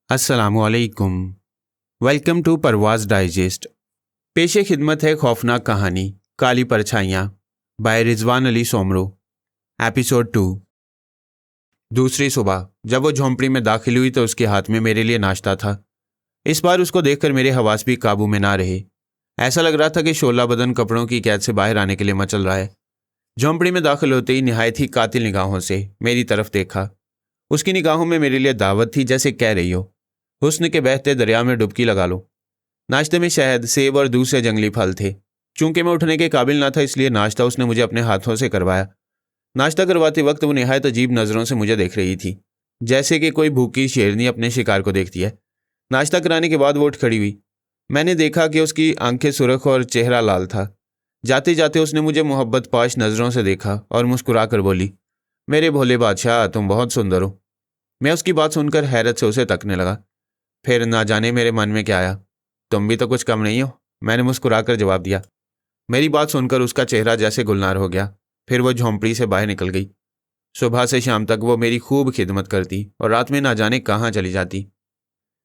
अस्सलामुअलैकुम। Welcome to Parwaz digest. पेशे खिदमत है खौफनाक कहानी काली परछाइयाँ बाय रिजवान अली सोमरो। एपिसोड 2। दूसरी सुबह जब वो झोंपड़ी में दाखिल हुई तो उसके हाथ में मेरे लिए नाश्ता था। इस बार उसको देखकर मेरे हवास भी काबू में ना रहे। ऐसा लग रहा था कि शोला बदन कपड़ों की कैद से बाहर आने के लिए मचल रहा है। झोंपड़ी में दाखिल होते ही निहायत ही कातिल निगाहों से मेरी तरफ देखा। उसकी निगाहों में मेरे लिए दावत थी, जैसे कह रही हो हुस्न के बहते दरिया में डुबकी लगा लो। नाश्ते में शहद, सेब और दूसरे जंगली फल थे। चूंकि मैं उठने के काबिल ना था, इसलिए नाश्ता उसने मुझे अपने हाथों से करवाया। नाश्ता करवाते वक्त वो निहायत अजीब नज़रों से मुझे देख रही थी, जैसे कि कोई भूखी शेरनी अपने शिकार को देखती है। नाश्ता कराने के बाद वो उठ खड़ी हुई। मैंने देखा कि उसकी आंखें सुर्ख और चेहरा लाल था। जाते जाते उसने मुझे मोहब्बत पाश नज़रों से देखा और मुस्कुरा कर बोली, मेरे भोले बादशाह, तुम बहुत सुंदर हो। मैं उसकी बात सुनकर हैरत से उसे तकने लगा। फिर ना जाने मेरे मन में क्या आया, तुम भी तो कुछ कम नहीं हो, मैंने मुस्कुराकर जवाब दिया। मेरी बात सुनकर उसका चेहरा जैसे गुलनार हो गया। फिर वो झोंपड़ी से बाहर निकल गई। सुबह से शाम तक वो मेरी खूब खिदमत करती और रात में ना जाने कहाँ चली जाती।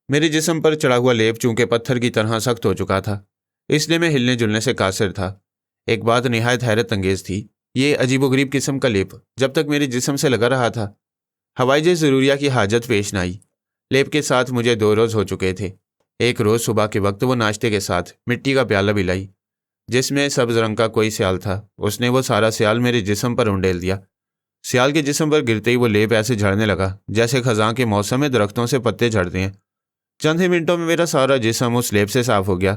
मेरे जिस्म पर चढ़ा हुआ लेप चूंकि पत्थर की तरह सख्त हो चुका था, इसलिए मैं हिलने जुलने से कासिर था। एक बात निहायत हैरत अंगेज थी, ये अजीबोगरीब किस्म का लेप जब तक मेरे जिस्म से लगा रहा था, हवाईजे ज़रूरिया की हाजत पेश न आई। लेप के साथ मुझे 2 रोज़ हो चुके थे। एक रोज़ सुबह के वक्त वो नाश्ते के साथ मिट्टी का प्याला भी लाई, जिसमें सब्ज रंग का कोई स्याल था। उसने वो सारा स्याल मेरे जिस्म पर उंडेल दिया। स्याल के जिस्म पर गिरते ही वो लेप ऐसे झड़ने लगा जैसे खजां के मौसम में दरख्तों से पत्ते झड़ते हैं। चंद ही मिनटों में मेरा सारा जिस्म उस लेप से साफ हो गया।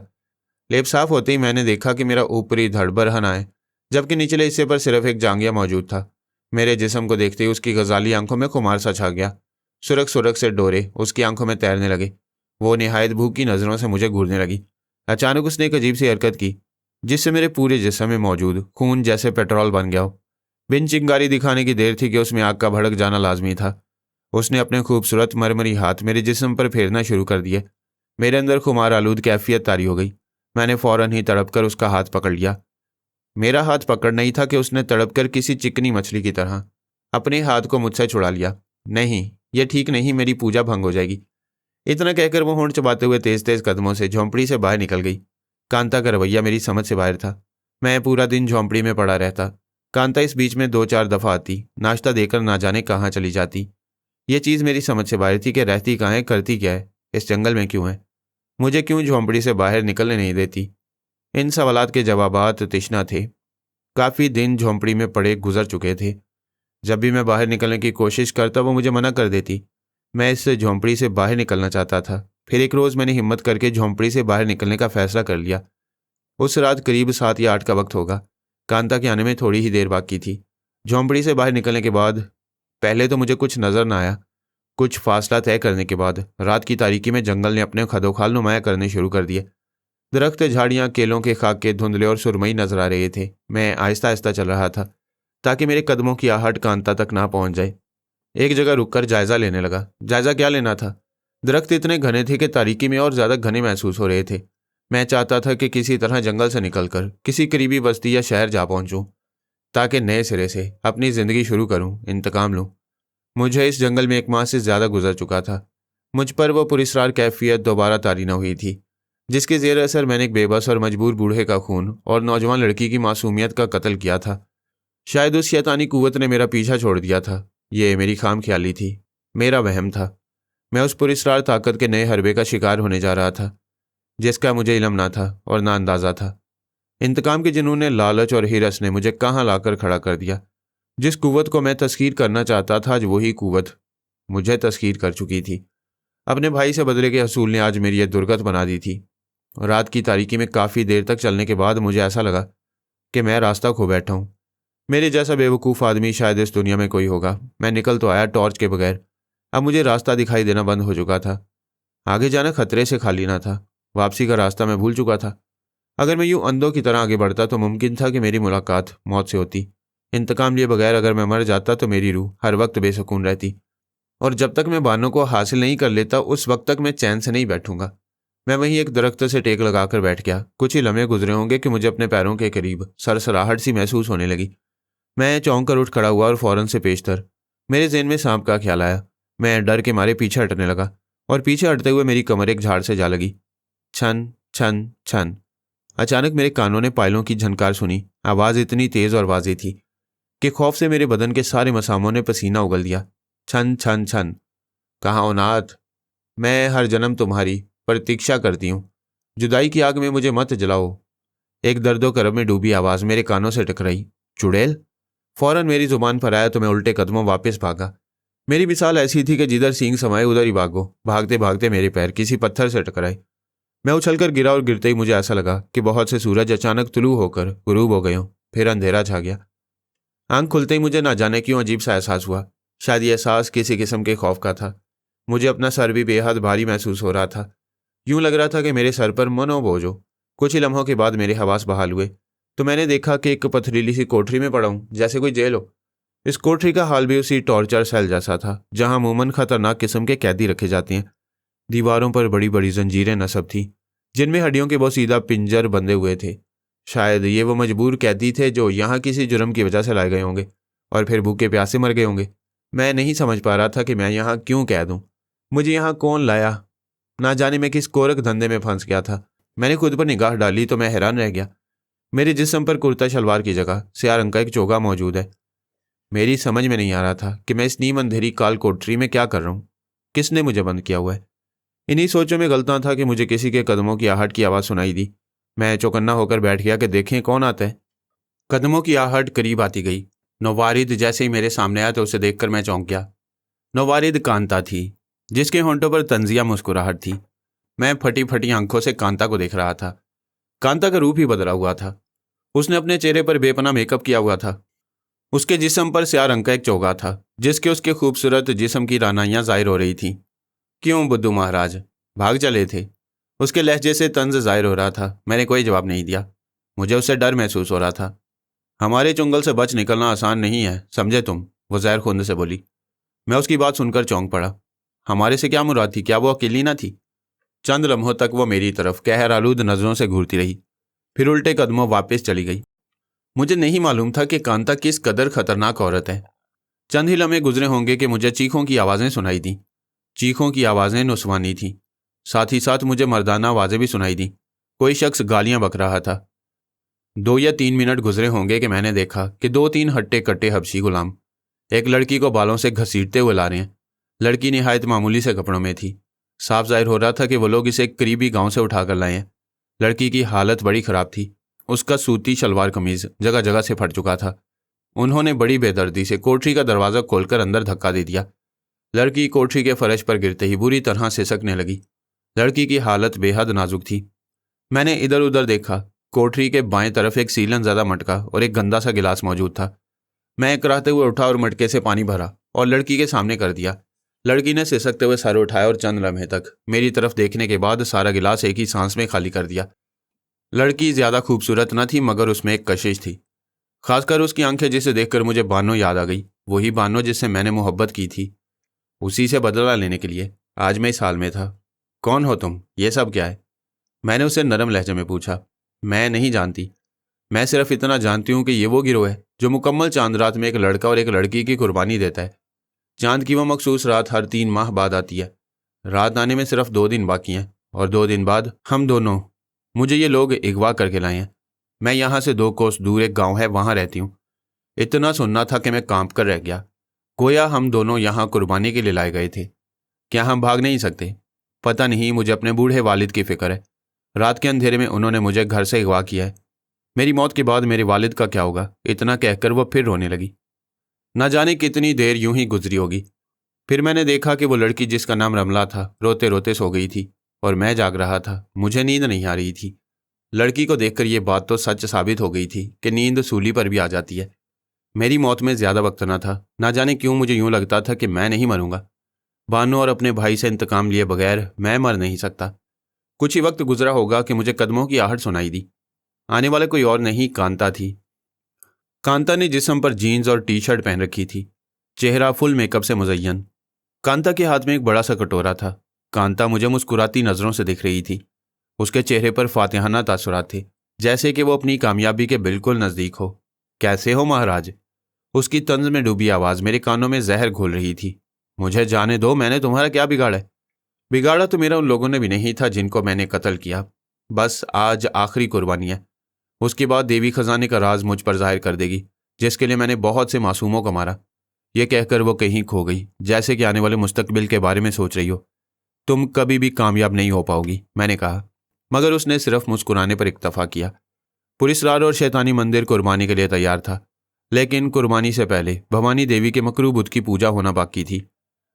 लेप साफ होते ही मैंने देखा कि मेरा ऊपरी धड़ बरहना है, जबकि निचले हिस्से पर सिर्फ एक जांघिया मौजूद था। मेरे जिस्म को देखते ही उसकी गजाली आंखों में खुमार सा छा गया। सुरख सुरख से डोरे उसकी आंखों में तैरने लगे। वो निहायत भूखी नज़रों से मुझे घूरने लगी। अचानक उसने एक अजीब सी हरकत की, जिससे मेरे पूरे जिस्म में मौजूद खून जैसे पेट्रोल बन गया हो। बिन चिंगारी दिखाने की देर थी कि उसमें आग का भड़क जाना लाजमी था। उसने अपने खूबसूरत मरमरी हाथ मेरे जिस्म पर फेरना शुरू कर दिए। मेरे अंदर खुमार आलूद कैफियत तारी हो गई। मैंने फ़ौरन ही तड़प कर उसका हाथ पकड़ लिया। मेरा हाथ पकड़ना ही था कि उसने तड़प कर किसी चिकनी मछली की तरह अपने हाथ को मुझसे छुड़ा लिया। नहीं, यह ठीक नहीं, मेरी पूजा भंग हो जाएगी। इतना कहकर वो होंठ चबाते हुए तेज तेज कदमों से झोंपड़ी से बाहर निकल गई। कांता का रवैया मेरी समझ से बाहर था। मैं पूरा दिन झोंपड़ी में पड़ा रहता। कांता इस बीच में 2-4 दफ़ा आती, नाश्ता देकर ना जाने कहाँ चली जाती। ये चीज़ मेरी समझ से बाहर थी कि रहती कहाँ है, करती क्या है, इस जंगल में क्यों है, मुझे क्यों झोंपड़ी से बाहर निकलने नहीं देती। इन सवालात के जवाबात तृष्णा थे। काफ़ी दिन झोंपड़ी में पड़े गुजर चुके थे। जब भी मैं बाहर निकलने की कोशिश करता वो मुझे मना कर देती। मैं इस झोंपड़ी से बाहर निकलना चाहता था। फिर एक रोज़ मैंने हिम्मत करके झोंपड़ी से बाहर निकलने का फैसला कर लिया। उस रात करीब 7 या 8 का वक्त होगा। कांता के आने में थोड़ी ही देर बाकी थी। झोंपड़ी से बाहर निकलने के बाद पहले तो मुझे कुछ नज़र ना आया। कुछ फासला तय करने के बाद रात की तारीकी में जंगल ने अपने खदोखाल नुमाया करने शुरू कर दिए। दरख्त, झाड़ियाँ, केलों के खाके धुंधले और सुरमई नजर आ रहे थे। मैं आहिस्ता आहिस्ता चल रहा था ताकि मेरे कदमों की आहट कांता तक ना पहुंच जाए। एक जगह रुककर जायजा लेने लगा। जायजा क्या लेना था, दरख्त इतने घने थे कि तारीकी में और ज्यादा घने महसूस हो रहे थे। मैं चाहता था कि किसी तरह जंगल से निकलकर किसी करीबी बस्ती या शहर जा पहुंचूं, ताकि नए सिरे से अपनी जिंदगी शुरू करूं, इंतकाम लूं। मुझे इस जंगल में 1 माह से ज्यादा गुजर चुका था। मुझ पर वो पुरस्कार कैफियत दोबारा तारी न हुई थी, जिसके जेर असर मैंने एक बेबस और मजबूर बूढ़े का खून और नौजवान लड़की की मासूमियत का कत्ल किया था। शायद उस शैतानी कुव्वत ने मेरा पीछा छोड़ दिया था। ये मेरी खाम ख्याली थी, मेरा वहम था। मैं उस पुरस्कार ताकत के नए हरबे का शिकार होने जा रहा था, जिसका मुझे इल्म ना था और ना अंदाज़ा था। इंतकाम के जुनून ने, लालच और हिरस ने मुझे कहाँ लाकर खड़ा कर दिया। जिस कुव्वत को मैं तस्खीर करना चाहता था, आज वही कुव्वत मुझे तस्खीर कर चुकी थी। अपने भाई से बदले के हसूल ने आज मेरी यह दुर्गत बना दी थी। रात की तारीकी में काफ़ी देर तक चलने के बाद मुझे ऐसा लगा कि मैं रास्ता खो बैठा हूँ। मेरे जैसा बेवकूफ़ आदमी शायद इस दुनिया में कोई होगा। मैं निकल तो आया टॉर्च के बगैर, अब मुझे रास्ता दिखाई देना बंद हो चुका था। आगे जाना खतरे से खाली ना था। वापसी का रास्ता मैं भूल चुका था। अगर मैं यूं अंधों की तरह आगे बढ़ता तो मुमकिन था कि मेरी मुलाकात मौत से होती। इंतकाम लिए बगैर अगर मैं मर जाता तो मेरी रूह हर वक्त बेसुकून रहती, और जब तक मैं बानों को हासिल नहीं कर लेता उस वक्त तक मैं चैन से नहीं बैठूंगा। मैं वहीं एक दरख्त से टेक लगाकर बैठ गया। कुछ ही लम्हे गुजरे होंगे कि मुझे अपने पैरों के करीब सरसराहट सी महसूस होने लगी। मैं चौंक कर उठ खड़ा हुआ और फौरन से पेशतर मेरे ज़हन में सांप का ख्याल आया। मैं डर के मारे पीछे हटने लगा। और पीछे हटते हुए मेरी कमर एक झाड़ से जा लगी। छन छन छन। अचानक मेरे कानों ने पायलों की झनकार सुनी। आवाज़ इतनी तेज और वाज़ेह थी कि खौफ से मेरे बदन के सारे मसामों ने पसीना उगल दिया। छन छन छन। कहाँ हो नाथ? मैं हर जन्म तुम्हारी प्रतीक्षा करती हूँ, जुदाई की आग में मुझे मत जलाओ। एक दर्दो करब में डूबी आवाज़ मेरे कानों से टकराई। चुड़ैल? फौरन मेरी जुबान पर आया तो मैं उल्टे कदमों वापस भागा। मेरी मिसाल ऐसी थी कि जिधर सींग समाये उधर ही भागो। भागते भागते मेरे पैर किसी पत्थर से टकराए। मैं उछलकर गिरा और गिरते ही मुझे ऐसा लगा कि बहुत से सूरज अचानक तुलू होकर गुरूब हो गए हों। फिर अंधेरा छा गया। आंख खुलते ही मुझे ना जाने क्यों अजीब सा एहसास हुआ। शायद यह एहसास किसी किस्म के खौफ का था। मुझे अपना सर भी बेहद भारी महसूस हो रहा था। यूं लग रहा था कि मेरे सर पर मनोबोझ हो। कुछ ही लम्हों के बाद मेरे हवास बहाल हुए तो मैंने देखा कि एक पथरीली सी कोठरी में पड़ा हूँ, जैसे कोई जेल हो। इस कोठरी का हाल भी उसी टॉर्चर सेल जैसा था जहां अमूमन खतरनाक किस्म के कैदी रखे जाते हैं। दीवारों पर बड़ी बड़ी जंजीरें नस्ब थीं, जिनमें हड्डियों के बोसीदा पिंजर बंधे हुए थे। शायद ये वो मजबूर कैदी थे जो यहाँ किसी जुर्म की वजह से लाए गए होंगे और फिर भूखे प्यासे मर गए होंगे। मैं नहीं समझ पा रहा था कि मैं यहाँ क्यों कैद हूँ। मुझे यहाँ कौन लाया? ना जाने मैं किस कोरक धंधे में फंस गया था। मैंने खुद पर निगाह डाली तो मैं हैरान रह गया। मेरे जिस्म पर कुर्ता शलवार की जगह स्याह रंग का एक चोगा मौजूद है। मेरी समझ में नहीं आ रहा था कि मैं इस नीम अंधेरी काल कोठरी में क्या कर रहा हूँ। किसने मुझे बंद किया हुआ है? इन्हीं सोचों में गलता था कि मुझे किसी के कदमों की आहट की आवाज़ सुनाई दी। मैं चौकन्ना होकर बैठ गया कि देखें कौन आता है। कदमों की आहट करीब आती गई। नौवारिद जैसे ही मेरे सामने आया तो उसे देखकर मैं चौंक गया। नौवारिद कांता थी, जिसके होंठों पर तंजिया मुस्कुराहट थी। मैं फटी फटी आंखों से कांता को देख रहा था। कांता का रूप ही बदला हुआ था। उसने अपने चेहरे पर बेपनाह मेकअप किया हुआ था। उसके जिस्म पर स्याह रंग का एक चोगा था, जिसके उसके खूबसूरत जिस्म की रानाइयां जाहिर हो रही थीं। क्यों बुद्धू महाराज, भाग चले थे? उसके लहजे से तंज जाहिर हो रहा था। मैंने कोई जवाब नहीं दिया। मुझे उससे डर महसूस हो रहा था। हमारे चुंगल से बच निकलना आसान नहीं है, समझे तुम? वो जहर खुंद से बोली। मैं उसकी बात सुनकर चौंक पड़ा। हमारे से क्या मुराद थी? क्या वो अकेली ना थी? चंद लम्हों तक वो मेरी तरफ कहर आलूद नजरों से घूरती रही, फिर उल्टे कदमों वापस चली गई। मुझे नहीं मालूम था कि कांता किस कदर खतरनाक औरत है। चंद ही लम्हे गुजरे होंगे कि मुझे चीखों की आवाज़ें सुनाई दी। चीखों की आवाज़ें नुस्वानी थीं। साथ ही साथ मुझे मर्दाना आवाज़ें भी सुनाई दी। कोई शख्स गालियां बक रहा था। 2 या 3 मिनट गुजरे होंगे कि मैंने देखा कि 2-3 हट्टे कट्टे हबशी गुलाम एक लड़की को बालों से घसीटते हुए ला रहे हैं। लड़की निहायत मामूली से कपड़ों में थी। साफ जाहिर हो रहा था कि वो लोग इसे एक करीबी गांव से उठाकर लाए हैं। लड़की की हालत बड़ी खराब थी। उसका सूती शलवार कमीज जगह जगह से फट चुका था। उन्होंने बड़ी बेदर्दी से कोठरी का दरवाज़ा खोलकर अंदर धक्का दे दिया। लड़की कोठरी के फर्श पर गिरते ही बुरी तरह सिसकने लगी। लड़की की हालत बेहद नाजुक थी। मैंने इधर उधर देखा। कोठरी के बाएं तरफ एक सीलन ज़्यादा मटका और एक गंदा सा गिलास मौजूद था। मैं एकराते हुए उठा और मटके से पानी भरा और लड़की के सामने कर दिया। लड़की ने सिसकते हुए सर उठाया और चंद लम्हे तक मेरी तरफ देखने के बाद सारा गिलास एक ही सांस में खाली कर दिया। लड़की ज़्यादा खूबसूरत न थी, मगर उसमें एक कशिश थी। खासकर उसकी आंखें, जिसे देखकर मुझे बानो याद आ गई। वही बानो जिससे मैंने मोहब्बत की थी, उसी से बदला लेने के लिए आज मैं इस हाल में था। कौन हो तुम? ये सब क्या है? मैंने उसे नरम लहजे में पूछा। मैं नहीं जानती। मैं सिर्फ इतना जानती हूँ कि ये वो गिरोह है जो मुकम्मल चांद रात में एक लड़का और एक लड़की की कुर्बानी देता है। चांद की वो मखसूस रात हर 3 माह बाद आती है। रात आने में सिर्फ 2 दिन बाकी हैं और 2 दिन बाद हम दोनों, मुझे ये लोग अगवा करके लाए हैं। मैं यहाँ से 2 कोस दूर एक गांव है, वहाँ रहती हूँ। इतना सुनना था कि मैं कांप कर रह गया। गोया हम दोनों यहाँ कुर्बानी के लिए लाए गए थे। क्या हम भाग नहीं सकते? पता नहीं, मुझे अपने बूढ़े वालिद की फिक्र है। रात के अंधेरे में उन्होंने मुझे घर से अगवा किया है। मेरी मौत के बाद मेरे वालिद का क्या होगा? इतना कहकर वो फिर रोने लगी। न जाने कितनी देर यूं ही गुजरी होगी। फिर मैंने देखा कि वो लड़की जिसका नाम रमला था रोते रोते सो गई थी और मैं जाग रहा था। मुझे नींद नहीं आ रही थी। लड़की को देखकर ये बात तो सच साबित हो गई थी कि नींद सूली पर भी आ जाती है। मेरी मौत में ज़्यादा वक्त न था। ना जाने क्यों मुझे यूं लगता था कि मैं नहीं मरूंगा। बानो और अपने भाई से इंतकाम लिए बगैर मैं मर नहीं सकता। कुछ ही वक्त गुजरा होगा कि मुझे कदमों की आहट सुनाई दी। आने वाला कोई और नहीं, कांता थी। कांता ने जिस्म पर जीन्स और टी शर्ट पहन रखी थी, चेहरा फुल मेकअप से मुज़य्यन। कांता के हाथ में एक बड़ा सा कटोरा था। कांता मुझे मुस्कुराती नज़रों से दिख रही थी। उसके चेहरे पर फातिहाना तासुरात थे, जैसे कि वो अपनी कामयाबी के बिल्कुल नज़दीक हो। कैसे हो महाराज? उसकी तंज में डूबी आवाज़ मेरे कानों में जहर घोल रही थी। मुझे जाने दो, मैंने तुम्हारा क्या बिगाड़ा है? बिगाड़ा तो मेरा उन लोगों ने भी नहीं था जिनको मैंने कत्ल किया। बस आज आखिरी कुर्बानी है। उसके बाद देवी खजाने का राज मुझ पर जाहिर कर देगी, जिसके लिए मैंने बहुत से मासूमों को मारा। यह कहकर वो कहीं खो गई, जैसे कि आने वाले मुस्तकबिल के बारे में सोच रही हो। तुम कभी भी कामयाब नहीं हो पाओगी, मैंने कहा, मगर उसने सिर्फ मुस्कुराने पर इक्तफा किया। पुरिसरार और शैतानी मंदिर कुर्बानी के लिए तैयार था, लेकिन कुर्बानी से पहले भवानी देवी के मकरू बुत की पूजा होना बाकी थी।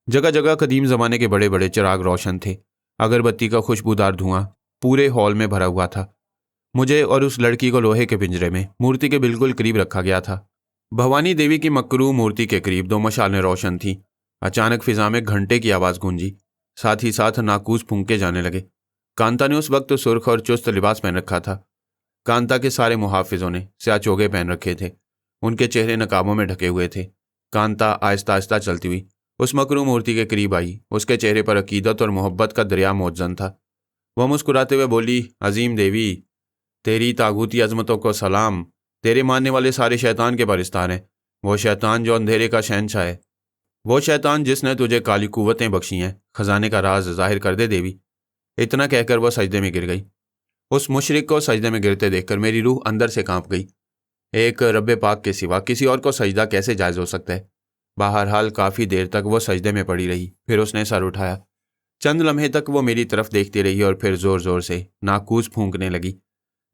जगह जगह कदीम जमाने के बड़े बड़े चिराग रोशन थे। अगरबत्ती का खुशबूदार धुआं पूरे हॉल में भरा हुआ था। मुझे और उस लड़की को लोहे के पिंजरे में मूर्ति के बिल्कुल करीब रखा गया था। भवानी देवी की मकरू मूर्ति के करीब 2 मशालें रोशन थीं। अचानक फिजा में घंटे की आवाज़ गूंजी, साथ ही साथ नाकूस फूंके जाने लगे। कांता ने उस वक्त सुर्ख और चुस्त लिबास पहन रखा था। कांता के सारे मुहाफिजों ने स्याह चोगे पहन रखे थे। उनके चेहरे नकाबों में ढके हुए थे। कांता आहिस्ता आहिस्ता चलती हुई उस मकरू मूर्ति के करीब आई। उसके चेहरे पर अकीदत और मोहब्बत का दरिया मौजन था। वह मुस्कुराते हुए बोली, अजीम देवी, तेरी तागूती अजमतों को सलाम। तेरे मानने वाले सारे शैतान के परिस्तार हैं। वो शैतान जो अंधेरे का शहंशाह है, वो शैतान जिसने तुझे काली कुव्वतें बख्शी हैं, खजाने का राज जाहिर कर दे देवी। इतना कहकर वह सजदे में गिर गई। उस मुशरिक को सजदे में गिरते देखकर मेरी रूह अंदर से कांप गई। एक रब्बे पाक के सिवा किसी और को सजदा कैसे जायज़ हो सकता है। बहरहाल काफ़ी देर तक वो सजदे में पड़ी रही। फिर उसने सर उठाया। चंद लम्हे तक वो मेरी तरफ देखती रही और फिर ज़ोर ज़ोर से नाकूस फूंकने लगी।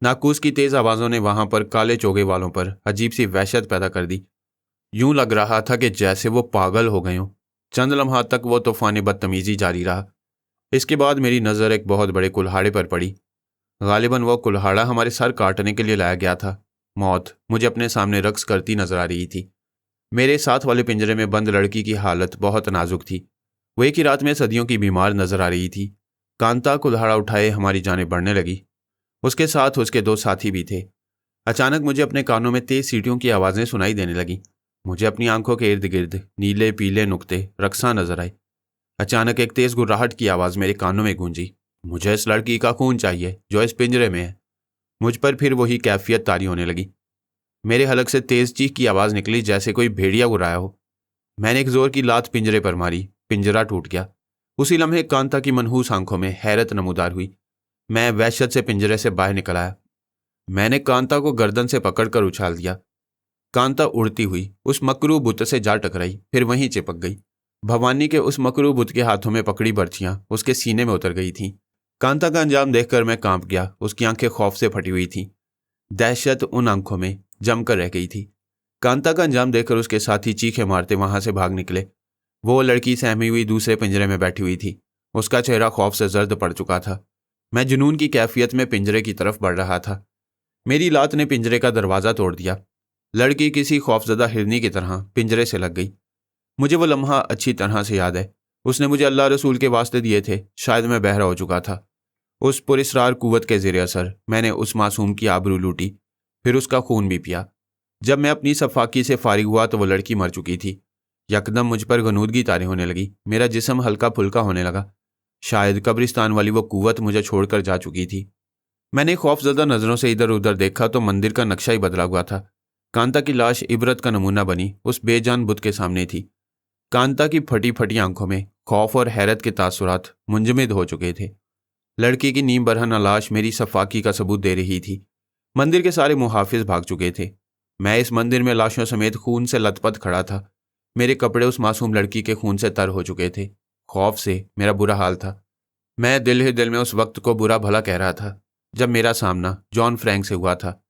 नाकूस की तेज़ आवाज़ों ने वहाँ पर काले चोगे वालों पर अजीब सी वहशत पैदा कर दी। यूं लग रहा था कि जैसे वो पागल हो गए हों। चंद लम्हा तक वो तूफ़ान बदतमीज़ी जारी रहा। इसके बाद मेरी नज़र एक बहुत बड़े कुल्हाड़े पर पड़ी। गालिबन वो कुल्हाड़ा हमारे सर काटने के लिए लाया गया था। मौत मुझे अपने सामने रक्स करती नजर आ रही थी। मेरे साथ वाले पिंजरे में बंद लड़की की हालत बहुत नाजुक थी। वो एक ही रात में सदियों की बीमार नजर आ रही थी। कांता कुल्हाड़ा उठाए हमारी जानें बढ़ने लगी। उसके साथ उसके 2 साथी भी थे। अचानक मुझे अपने कानों में तेज सीटियों की आवाज़ें सुनाई देने लगी। मुझे अपनी आंखों के इर्द गिर्द नीले पीले नुक्ते रक्सा नजर आए। अचानक एक तेज गुर्राहट की आवाज़ मेरे कानों में गूंजी। मुझे इस लड़की का खून चाहिए जो इस पिंजरे में है। मुझ पर फिर वही कैफियत तारी होने लगी। मेरे हलक से तेज चीख की आवाज़ निकली, जैसे कोई भेड़िया उड़ाया हो। मैंने एक जोर की लात पिंजरे पर मारी। पिंजरा टूट गया। उसी लम्हे कांता की मनहूस आंखों में हैरत नमूदार हुई। मैं वहशत से पिंजरे से बाहर निकल आया। मैंने कांता को गर्दन से पकड़कर उछाल दिया। कांता उड़ती हुई उस मकरू बुत से जा टकराई, फिर वहीं चिपक गई। भवानी के उस मकरू बुत के हाथों में पकड़ी बर्छियां उसके सीने में उतर गई थीं। कांता का अंजाम देखकर मैं कांप गया। उसकी आंखें खौफ से फटी हुई थीं। दहशत उन आंखों में जमकर रह गई थी। कांता का अंजाम देखकर उसके साथी चीखें मारते वहां से भाग निकले। वो लड़की सहमी हुई दूसरे पिंजरे में बैठी हुई थी। उसका चेहरा खौफ से जर्द पड़ चुका था। मैं जुनून की कैफियत में पिंजरे की तरफ बढ़ रहा था। मेरी लात ने पिंजरे का दरवाज़ा तोड़ दिया। लड़की किसी खौफजदा हिरनी की तरह पिंजरे से लग गई। मुझे वो लम्हा अच्छी तरह से याद है। उसने मुझे अल्लाह रसूल के वास्ते दिए थे। शायद मैं बहरा हो चुका था। उस पुरिसरार कुव्वत के ज़ेरे असर मैंने उस मासूम की आबरू लूटी, फिर उसका खून भी पिया। जब मैं अपनी सफाकी से फारिग हुआ तो वो लड़की मर चुकी थी। यकदम मुझ पर गनूदगी तारी होने लगी। मेरा जिस्म हल्का फुल्का होने लगा। शायद कब्रिस्तान वाली वो कुव्वत मुझे छोड़कर जा चुकी थी। मैंने खौफजदा नज़रों से इधर उधर देखा तो मंदिर का नक्शा ही बदला हुआ था। कांता की लाश इबरत का नमूना बनी उस बेजान बुत के सामने थी। कांता की फटी फटी आंखों में खौफ और हैरत के तासुरात मुंजमद हो चुके थे। लड़की की नीम बरहना लाश मेरी सफाकी का सबूत दे रही थी। मंदिर के सारे मुहाफिज भाग चुके थे। मैं इस मंदिर में लाशों समेत खून से लथपथ खड़ा था। मेरे कपड़े उस मासूम लड़की के खून से तर हो चुके थे। खौफ से मेरा बुरा हाल था। मैं दिल ही दिल में उस वक्त को बुरा भला कह रहा था जब मेरा सामना जॉन फ्रैंक से हुआ था,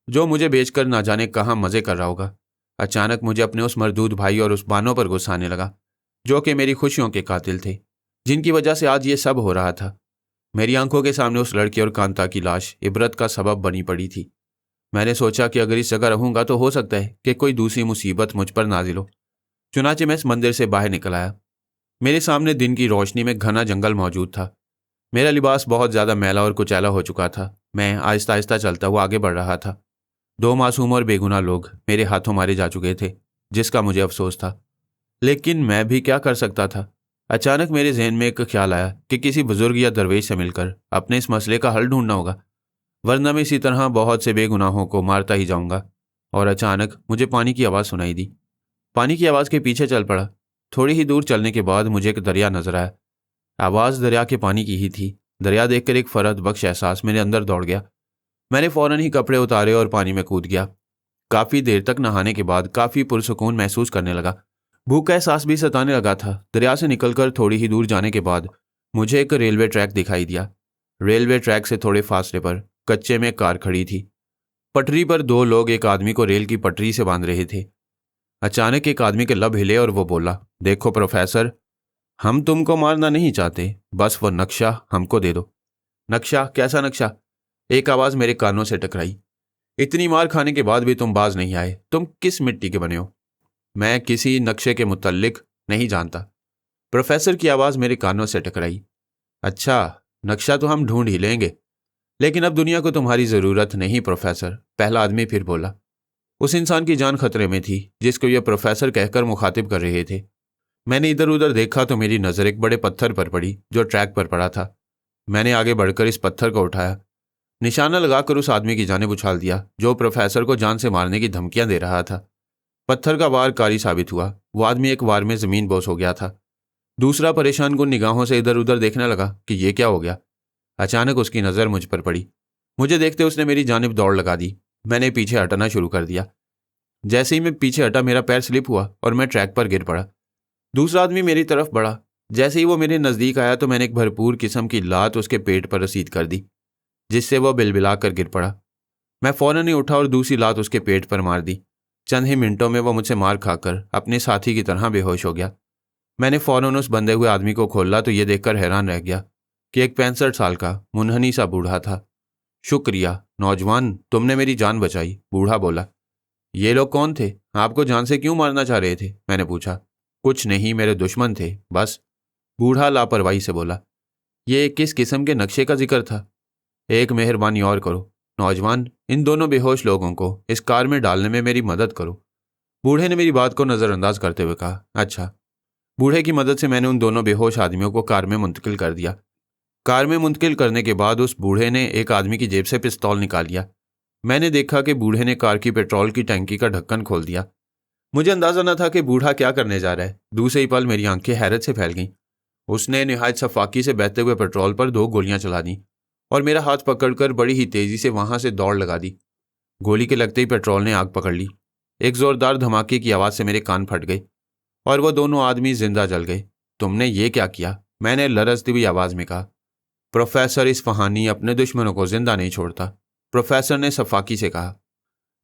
जो मुझे बेचकर ना जाने कहाँ मज़े कर रहा होगा। अचानक मुझे अपने उस मरदूद भाई और उस बानों पर गुस्सा आने लगा, जो कि मेरी खुशियों के कातिल थे, जिनकी वजह से आज ये सब हो रहा था। मेरी आंखों के सामने उस लड़की और कांता की लाश इबरत का सबब बनी पड़ी थी। मैंने सोचा कि अगर इस जगह रहूंगा तो हो सकता है कि कोई दूसरी मुसीबत मुझ पर नाजिल हो। चुनाचे मैं इस मंदिर से बाहर निकल आया। मेरे सामने दिन की रोशनी में घना जंगल मौजूद था। मेरा लिबास बहुत ज़्यादा मैला और कुचैला हो चुका था। मैं आहिस्ता आहिस्ता चलता हुआ आगे बढ़ रहा था। 2 मासूम और बेगुनाह लोग मेरे हाथों मारे जा चुके थे, जिसका मुझे अफसोस था, लेकिन मैं भी क्या कर सकता था। अचानक मेरे जहन में एक ख्याल आया कि किसी बुजुर्ग या दरवेश से मिलकर अपने इस मसले का हल ढूंढना होगा, वरना मैं इसी तरह बहुत से बेगुनाहों को मारता ही जाऊंगा। और अचानक मुझे पानी की आवाज़ सुनाई दी। पानी की आवाज़ के पीछे चल पड़ा। थोड़ी ही दूर चलने के बाद मुझे एक दरिया नजर आया। आवाज़ दरिया के पानी की ही थी। दरिया देखकर एक फरहत बख्श एहसास मेरे अंदर दौड़ गया। मैंने फ़ौरन ही कपड़े उतारे और पानी में कूद गया। काफ़ी देर तक नहाने के बाद काफ़ी पुरसुकून महसूस करने लगा। भूख का एहसास भी सताने लगा था। दरिया से निकलकर थोड़ी ही दूर जाने के बाद मुझे एक रेलवे ट्रैक दिखाई दिया। रेलवे ट्रैक से थोड़े फासले पर कच्चे में कार खड़ी थी। पटरी पर दो लोग एक आदमी को रेल की पटरी से बांध रहे थे। अचानक एक आदमी के लब हिले और वो बोला, देखो प्रोफेसर, हम तुमको मारना नहीं चाहते, बस वो नक्शा हमको दे दो। नक्शा? कैसा नक्शा? एक आवाज़ मेरे कानों से टकराई। इतनी मार खाने के बाद भी तुम बाज नहीं आए। तुम किस मिट्टी के बने हो? मैं किसी नक्शे के मुतल्लिक नहीं जानता। प्रोफेसर की आवाज़ मेरे कानों से टकराई। अच्छा, नक्शा तो हम ढूंढ ही लेंगे, लेकिन अब दुनिया को तुम्हारी ज़रूरत नहीं प्रोफेसर। पहला आदमी फिर बोला। उस इंसान की जान खतरे में थी जिसको ये प्रोफेसर कहकर मुखातिब कर रहे थे। मैंने इधर उधर देखा तो मेरी नज़र एक बड़े पत्थर पर पड़ी जो ट्रैक पर पड़ा था। मैंने आगे बढ़कर इस पत्थर को उठाया, निशाना लगाकर उस आदमी की जानिब उछाल दिया जो प्रोफेसर को जान से मारने की धमकियां दे रहा था। पत्थर का वार कारी साबित हुआ। वो आदमी एक वार में ज़मीन बोस हो गया था। दूसरा परेशान कुन निगाहों से इधर उधर देखने लगा कि ये क्या हो गया। अचानक उसकी नज़र मुझ पर पड़ी। मुझे देखते उसने मेरी जानिब दौड़ लगा दी। मैंने पीछे हटना शुरू कर दिया। जैसे ही मैं पीछे हटा मेरा पैर स्लिप हुआ और मैं ट्रैक पर गिर पड़ा। दूसरा आदमी मेरी तरफ बढ़ा। जैसे ही वो मेरे नज़दीक आया तो मैंने एक भरपूर किस्म की लात उसके पेट पर रसीद कर दी, जिससे वह बिलबिला कर गिर पड़ा। मैं फ़ौरन ही उठा और दूसरी लात उसके पेट पर मार दी। चंद ही मिनटों में वह मुझसे मार खाकर अपने साथी की तरह बेहोश हो गया। मैंने फ़ौरन उस बंधे हुए आदमी को खोला तो ये देखकर हैरान रह गया कि एक 65 साल का मुनहनी सा बूढ़ा था। शुक्रिया नौजवान, तुमने मेरी जान बचाई, बूढ़ा बोला। ये लोग कौन थे? आपको जान से क्यों मारना चाह रहे थे? मैंने पूछा। कुछ नहीं, मेरे दुश्मन थे बस, बूढ़ा लापरवाही से बोला। ये किस किस्म के नक्शे का जिक्र था? एक मेहरबानी और करो नौजवान, इन दोनों बेहोश लोगों को इस कार में डालने में मेरी मदद करो। बूढ़े ने मेरी बात को नज़रअंदाज करते हुए कहा। अच्छा। बूढ़े की मदद से मैंने उन दोनों बेहोश आदमियों को कार में मुंतकिल कर दिया। कार में मुंतकिल करने के बाद उस बूढ़े ने एक आदमी की जेब से पिस्तौल निकाल लिया। मैंने देखा कि बूढ़े ने कार की पेट्रोल की टंकी का ढक्कन खोल दिया। मुझे अंदाजा न था कि बूढ़ा क्या करने जा रहा है। दूसरे ही पल मेरी आंखें हैरत से फैल गईं। उसने निहायत सफाकी से बहते हुए पेट्रोल पर 2 गोलियां चला दी और मेरा हाथ पकड़कर बड़ी ही तेजी से वहां से दौड़ लगा दी। गोली के लगते ही पेट्रोल ने आग पकड़ ली। एक जोरदार धमाके की आवाज़ से मेरे कान फट गए और वह दोनों आदमी जिंदा जल गए। तुमने ये क्या किया? मैंने लरजती हुई आवाज़ में कहा। प्रोफेसर इस्फहानी अपने दुश्मनों को जिंदा नहीं छोड़ता, प्रोफेसर ने सफाकी से कहा।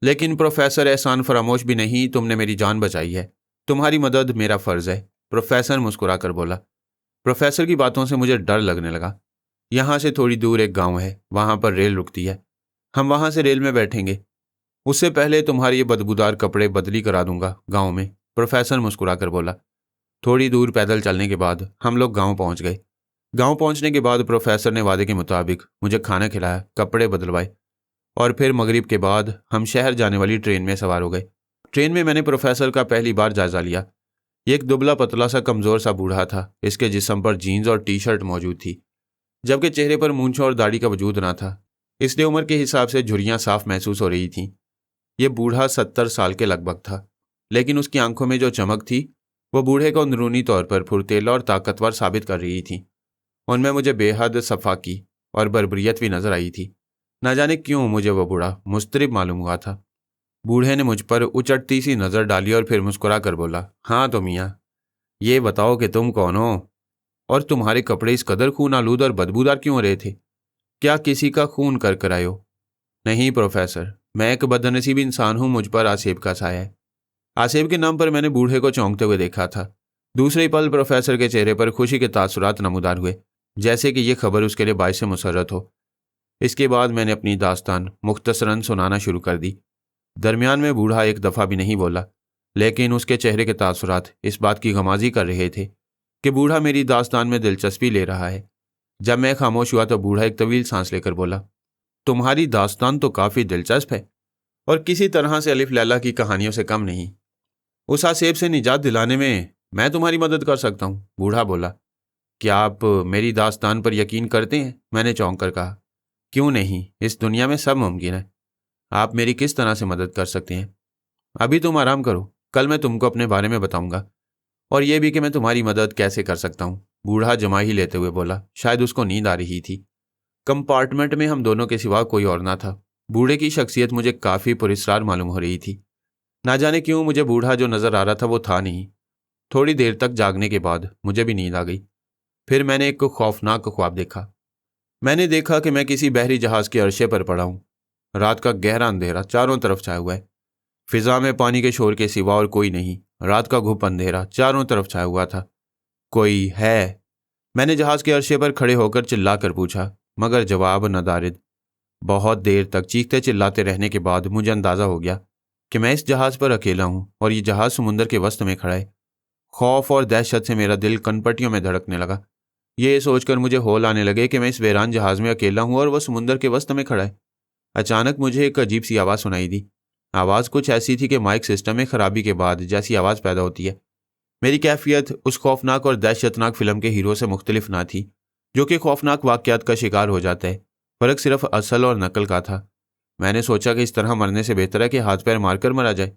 लेकिन प्रोफेसर एहसान फरामोश भी नहीं, तुमने मेरी जान बचाई है, तुम्हारी मदद मेरा फ़र्ज़ है, प्रोफेसर मुस्कुरा कर बोला। प्रोफेसर की बातों से मुझे डर लगने लगा। यहाँ से थोड़ी दूर एक गांव है, वहाँ पर रेल रुकती है, हम वहाँ से रेल में बैठेंगे। उससे पहले तुम्हारे ये बदबूदार कपड़े बदली करा दूंगा गाँव में, प्रोफेसर मुस्कुरा कर बोला। थोड़ी दूर पैदल चलने के बाद हम लोग गाँव पहुँच गए। गांव पहुंचने के बाद प्रोफेसर ने वादे के मुताबिक मुझे खाना खिलाया, कपड़े बदलवाए और फिर मगरिब के बाद हम शहर जाने वाली ट्रेन में सवार हो गए। ट्रेन में मैंने प्रोफेसर का पहली बार जायजा लिया। ये एक दुबला पतला सा कमज़ोर सा बूढ़ा था। इसके जिस्म पर जीन्स और टी शर्ट मौजूद थी, जबकि चेहरे पर मूंछों और दाढ़ी का वजूद ना था, इसलिए उम्र के हिसाब से झुर्रियाँ साफ महसूस हो रही थीं। यह बूढ़ा 70 साल के लगभग था, लेकिन उसकी आंखों में जो चमक थी वह बूढ़े को अंदरूनी तौर पर फुर्तीला और ताकतवर साबित कर रही थी। उनमें मुझे बेहद सफाकी और बर्बरियत भी नजर आई थी। न जाने क्यों मुझे वह बूढ़ा मुस्तरिब मालूम हुआ था। बूढ़े ने मुझ पर उचटती सी नज़र डाली और फिर मुस्कुरा कर बोला, हाँ तो मियाँ, ये बताओ कि तुम कौन हो और तुम्हारे कपड़े इस कदर खून आलूद और बदबूदार क्यों हो रहे थे? क्या किसी का खून कर आए हो? नहीं प्रोफेसर, मैं एक बदनसीब इंसान हूँ, मुझ पर आसेब का साया है। आसेब के नाम पर मैंने बूढ़े को चौंकते हुए देखा था। दूसरे पल प्रोफेसर के चेहरे पर खुशी के तासुरात नमूदार हुए, जैसे कि यह खबर उसके लिए बाइस मुसर्रत हो। इसके बाद मैंने अपनी दास्तान मुख्तसरन सुनाना शुरू कर दी। दरमियान में बूढ़ा एक दफ़ा भी नहीं बोला, लेकिन उसके चेहरे के तासुरात इस बात की गमाजी कर रहे थे कि बूढ़ा मेरी दास्तान में दिलचस्पी ले रहा है। जब मैं खामोश हुआ तो बूढ़ा एक तवील सांस लेकर बोला, तुम्हारी दास्तान तो काफ़ी दिलचस्प है और किसी तरह से अलिफ लैला की कहानियों से कम नहीं। उस आसेब से निजात दिलाने में मैं तुम्हारी मदद कर सकता हूँ, बूढ़ा बोला। क्या आप मेरी दास्तान पर यकीन करते हैं? मैंने चौंक कर कहा। क्यों नहीं, इस दुनिया में सब मुमकिन है। आप मेरी किस तरह से मदद कर सकते हैं? अभी तुम आराम करो, कल मैं तुमको अपने बारे में बताऊंगा और यह भी कि मैं तुम्हारी मदद कैसे कर सकता हूँ। बूढ़ा जमाही लेते हुए बोला। शायद उसको नींद आ रही थी। कंपार्टमेंट में हम दोनों के सिवा कोई और ना था। बूढ़े की शख्सियत मुझे काफ़ी पुरस्कार मालूम हो रही थी। ना जाने क्यों मुझे बूढ़ा जो नज़र आ रहा था वो था नहीं। थोड़ी देर तक जागने के बाद मुझे भी नींद आ गई। फिर मैंने एक खौफनाक ख्वाब देखा। मैंने देखा कि मैं किसी बहरी जहाज़ के अर्शे पर पड़ा हूँ। रात का गहरा अंधेरा चारों तरफ छाया हुआ है। फिजा में पानी के शोर के सिवा और कोई नहीं। रात का घुप अंधेरा चारों तरफ छाया हुआ था। कोई है? मैंने जहाज के अर्शे पर खड़े होकर चिल्ला कर पूछा, मगर जवाब नदारिद। बहुत देर तक चीखते चिल्लाते रहने के बाद मुझे अंदाजा हो गया कि मैं इस जहाज पर अकेला हूं और ये जहाज समुंदर के वस्त में खड़ा है। खौफ और दहशत से मेरा दिल कनपटियों में धड़कने लगा। ये सोचकर मुझे होल आने लगे कि मैं इस वीरान जहाज में अकेला हूं और वह समुंदर के वस्त में खड़ा है। अचानक मुझे एक अजीब सी आवाज़ सुनाई दी। आवाज़ कुछ ऐसी थी कि माइक सिस्टम में खराबी के बाद जैसी आवाज़ पैदा होती है। मेरी कैफियत उस खौफनाक और दहशतनाक फिल्म के हीरो से मुख्तलिफ ना थी, जो कि खौफनाक वाक़यात का शिकार हो जाता है। फ़र्क सिर्फ असल और नकल का था। मैंने सोचा कि इस तरह मरने से बेहतर है कि हाथ पैर मारकर मरा जाए।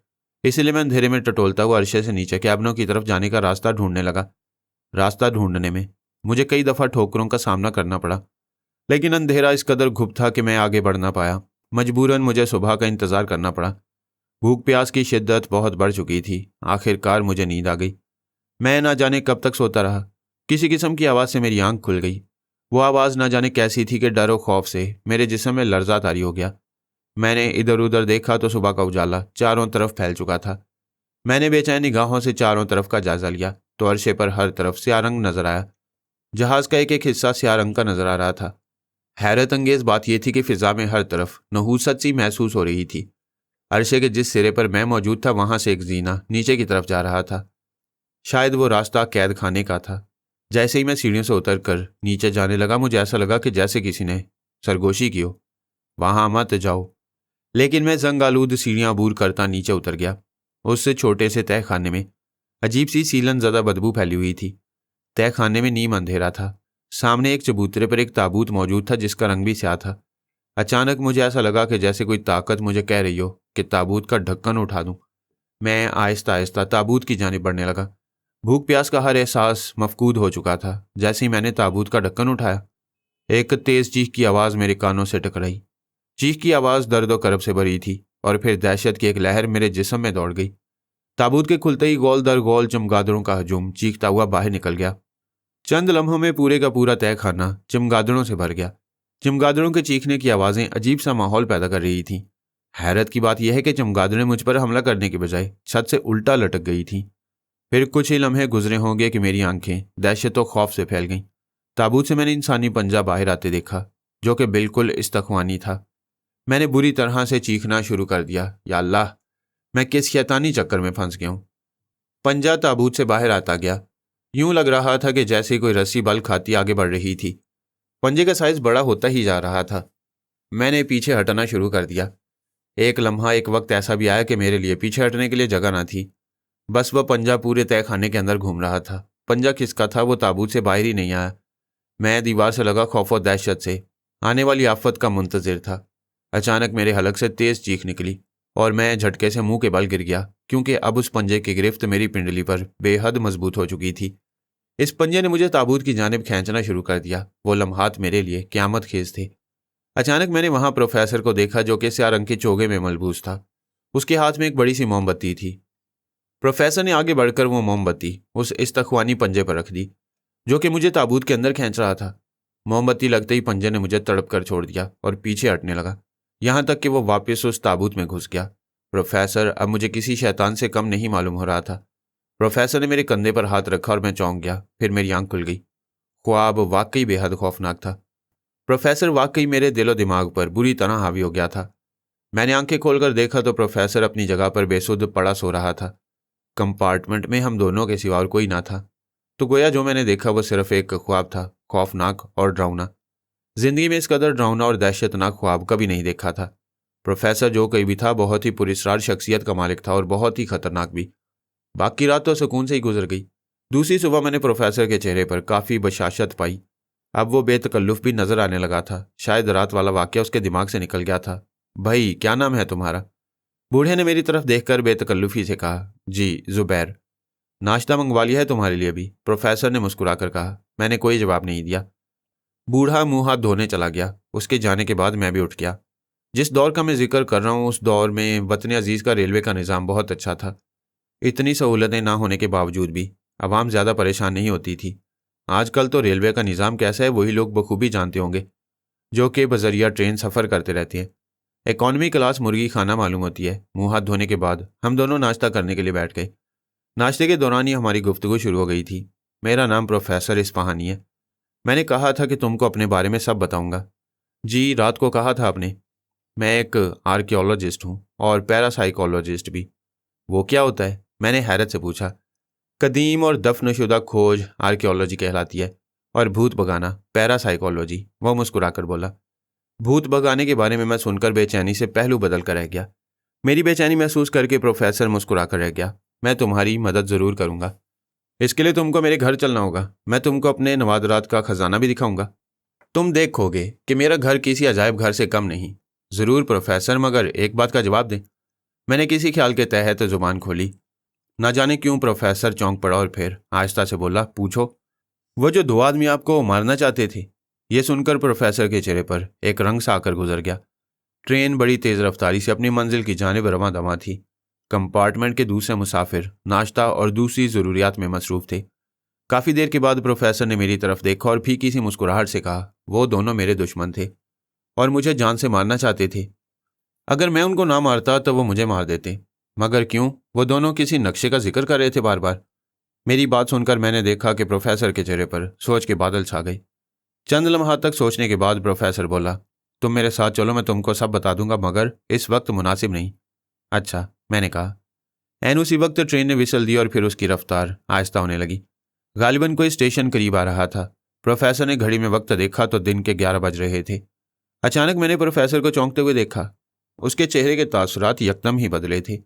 इसलिए मैं अंधेरे में टटोलता हुआ अर्शे से नीचे कैबिनों की तरफ जाने का रास्ता ढूंढने लगा। रास्ता ढूंढने में मुझे कई दफ़ा ठोकरों का सामना करना पड़ा, लेकिन अंधेरा इस कदर गुप्त था कि मैं आगे बढ़ ना पाया। मजबूरन मुझे सुबह का इंतज़ार करना पड़ा। भूख प्यास की शिद्दत बहुत बढ़ चुकी थी। आखिरकार मुझे नींद आ गई। मैं ना जाने कब तक सोता रहा। किसी किस्म की आवाज़ से मेरी आंख खुल गई। वो आवाज़ ना जाने कैसी थी कि डर और खौफ से मेरे जिस्म में लर्जा तारी हो गया। मैंने इधर उधर देखा तो सुबह का उजाला चारों तरफ फैल चुका था। मैंने बेचैन निगाहों से चारों तरफ का जायजा लिया तो अर्शे पर हर तरफ स्या रंग नजर आया। जहाज का एक एक हिस्सा स्या रंग का नजर आ रहा था। हैरत अंगेज बात यह थी कि फिजा में हर तरफ नहूसत सी महसूस हो रही थी। अर्शे के जिस सिरे पर मैं मौजूद था वहां से एक जीना नीचे की तरफ जा रहा था। शायद वो रास्ता कैद खाने का था। जैसे ही मैं सीढ़ियों से उतर कर नीचे जाने लगा मुझे ऐसा लगा कि जैसे किसी ने सरगोशी की हो, वहां मत जाओ। लेकिन मैं जंग आलूद सीढ़ियां अबूर करता नीचे उतर गया। उससे छोटे से तह खाने में अजीब सी सीलन ज़दा बदबू फैली हुई थी। तह खाने में नीम अंधेरा था। सामने एक चबूतरे पर एक ताबूत मौजूद था जिसका रंग भी स्याह था। अचानक मुझे ऐसा लगा कि जैसे कोई ताकत मुझे कह रही हो कि ताबूत का ढक्कन उठा दूं। मैं आहिस्ता आहिस्ता ताबूत की जानिब बढ़ने लगा। भूख प्यास का हर एहसास मफकूद हो चुका था। जैसे ही मैंने ताबूत का ढक्कन उठाया, एक तेज चीख की आवाज़ मेरे कानों से टकराई। चीख की आवाज़ दर्द और करब से भरी थी और फिर दहशत की एक लहर मेरे जिस्म में दौड़ गई। ताबूत के खुलते ही गोल दर गोल चमगादड़ों का हजूम चीखता हुआ बाहर निकल गया। चंद लम्हों में पूरे का पूरा तह खाना चमगादड़ों से भर गया। चमगादड़ों के चीखने की आवाज़ें अजीब सा माहौल पैदा कर रही थीं। हैरत की बात यह है कि चमगादड़ें मुझ पर हमला करने के बजाय छत से उल्टा लटक गई थीं। फिर कुछ ही लम्हे गुजरे होंगे कि मेरी आंखें दहशत और खौफ से फैल गईं। ताबूत से मैंने इंसानी पंजा बाहर आते देखा, जो कि बिल्कुल इस्तख्वानी था। मैंने बुरी तरह से चीखना शुरू कर दिया, या अल्लाह, मैं किस शैतानी चक्कर में फंस गया हूं। पंजा ताबूत से बाहर आता गया। यूं लग रहा था कि जैसे कोई रस्सी बल खाती आगे बढ़ रही थी। पंजे का साइज बड़ा होता ही जा रहा था। मैंने पीछे हटना शुरू कर दिया। एक लम्हा एक वक्त ऐसा भी आया कि मेरे लिए पीछे हटने के लिए जगह ना थी। बस वह पंजा पूरे तय खाने के अंदर घूम रहा था। पंजा किसका था वो ताबूत से बाहर ही नहीं आया। मैं दीवार से लगा खौफ और दहशत से आने वाली आफत का मुंतजिर था। अचानक मेरे हलक से तेज चीख निकली और मैं झटके से मुंह के बल गिर गया, क्योंकि अब उस पंजे की गिरफ्त मेरी पिंडली पर बेहद मजबूत हो चुकी थी। इस पंजे ने मुझे ताबूत की जानिब खींचना शुरू कर दिया। वो लम्हात मेरे लिए क़यामत खेज थे। अचानक मैंने वहां प्रोफेसर को देखा, जो कि स्या रंग के चोगे में मलबूस था। उसके हाथ में एक बड़ी सी मोमबत्ती थी। प्रोफेसर ने आगे बढ़कर वो मोमबत्ती उस इस्तख्वानी पंजे पर रख दी, जो कि मुझे ताबूत के अंदर खींच रहा था। मोमबत्ती लगते ही पंजे ने मुझे तड़प कर छोड़ दिया और पीछे हटने लगा, यहाँ तक कि वो वापस उस ताबूत में घुस गया। प्रोफेसर अब मुझे किसी शैतान से कम नहीं मालूम हो रहा था। प्रोफेसर ने मेरे कंधे पर हाथ रखा और मैं चौंक गया। फिर मेरी आंख खुल गई। ख्वाब वाकई बेहद खौफनाक था। प्रोफेसर वाकई मेरे दिलो दिमाग पर बुरी तरह हावी हो गया था। मैंने आंखें खोलकर देखा तो प्रोफेसर अपनी जगह पर बेसुध पड़ा सो रहा था। कंपार्टमेंट में हम दोनों के सिवा और कोई ना था। तो गोया जो मैंने देखा वो सिर्फ एक ख्वाब था, खौफनाक और डरावना। जिंदगी में इस कदर डरावना और दहशतनाक ख्वाब कभी नहीं देखा था। प्रोफेसर जो कोई भी था बहुत ही पुरस्कार शख्सियत का मालिक था और बहुत ही खतरनाक भी। बाकी रात तो सुकून से ही गुजर गई। दूसरी सुबह मैंने प्रोफेसर के चेहरे पर काफ़ी बशाशत पाई। अब वो बेतकल्लुफ़ भी नजर आने लगा था। शायद रात वाला वाक़या उसके दिमाग से निकल गया था। भाई, क्या नाम है तुम्हारा? बूढ़े ने मेरी तरफ देखकर बेतकल्लुफ़ी से कहा। जी, ज़ुबैर। नाश्ता मंगवा लिया है तुम्हारे लिए भी? प्रोफेसर ने मुस्कुराकर कहा। मैंने कोई जवाब नहीं दिया। बूढ़ा मुंह हाथ धोने चला गया। उसके जाने के बाद मैं भी उठ गया। जिस दौर का मैं जिक्र कर रहा हूँ, उस दौर में वतन अजीज़ का रेलवे का निज़ाम बहुत अच्छा था। इतनी सहूलतें ना होने के बावजूद भी आवाम ज़्यादा परेशान नहीं होती थी। आजकल तो रेलवे का निज़ाम कैसा है वही लोग बखूबी जानते होंगे, जो कि बजरिया ट्रेन सफ़र करते रहते हैं। इकॉनमी क्लास मुर्गी खाना मालूम होती है। मुंह हाथ धोने के बाद हम दोनों नाश्ता करने के लिए बैठ गए। नाश्ते के दौरान ही हमारी गुफ्तगू शुरू हो गई थी। मेरा नाम प्रोफेसर इस्पाहानी है। मैंने कहा था कि तुमको अपने बारे में सब बताऊंगा। जी, रात को कहा था आपने। मैं एक आर्कियोलॉजिस्ट हूँ और पैरासाइकोलॉजिस्ट भी। वो क्या होता है? मैंने हैरत से पूछा। कदीम और दफनशुदा खोज आर्कियोलॉजी कहलाती है और भूत भगाना पैरासाइकोलॉजी। वो मुस्कुराकर बोला। भूत भगाने के बारे में मैं सुनकर बेचैनी से पहलू बदल कर रह गया। मेरी बेचैनी महसूस करके प्रोफेसर मुस्कुराकर रह गया। मैं तुम्हारी मदद ज़रूर करूँगा। इसके लिए तुमको मेरे घर चलना होगा। मैं तुमको अपने नवादरात का खजाना भी दिखाऊंगा। तुम देखोगे कि मेरा घर किसी अजायब घर से कम नहीं। ज़रूर प्रोफेसर, मगर एक बात का जवाब दें। मैंने किसी ख्याल के तहत जुबान खोली। ना जाने क्यों प्रोफेसर चौंक पड़ा और फिर आहिस्ता से बोला, पूछो। वो जो दो आदमी आपको मारना चाहते थे। ये सुनकर प्रोफेसर के चेहरे पर एक रंग सा आकर गुजर गया। ट्रेन बड़ी तेज़ रफ्तारी से अपनी मंजिल की जानिब रवां दवां थी। कंपार्टमेंट के दूसरे मुसाफिर नाश्ता और दूसरी ज़रूरियात में मसरूफ़ थे। काफ़ी देर के बाद प्रोफेसर ने मेरी तरफ देखा और फीकी सी मुस्कुराहट से कहा, वो दोनों मेरे दुश्मन थे और मुझे जान से मारना चाहते थे। अगर मैं उनको ना मारता तो वो मुझे मार देते। मगर क्यों? वो दोनों किसी नक्शे का जिक्र कर रहे थे बार बार। मेरी बात सुनकर मैंने देखा कि प्रोफेसर के चेहरे पर सोच के बादल छा गए। चंद लम्हात तक सोचने के बाद प्रोफेसर बोला, तुम मेरे साथ चलो, मैं तुमको सब बता दूंगा, मगर इस वक्त मुनासिब नहीं। अच्छा, मैंने कहा। एन उसी वक्त ट्रेन ने विसल दी और फिर उसकी रफ्तार आहिस्ता होने लगी। गालिबन कोई स्टेशन करीब आ रहा था। प्रोफेसर ने घड़ी में वक्त देखा तो दिन के 11 बज रहे थे। अचानक मैंने प्रोफेसर को चौंकते हुए देखा। उसके चेहरे के तासुरात यकदम ही बदले थे।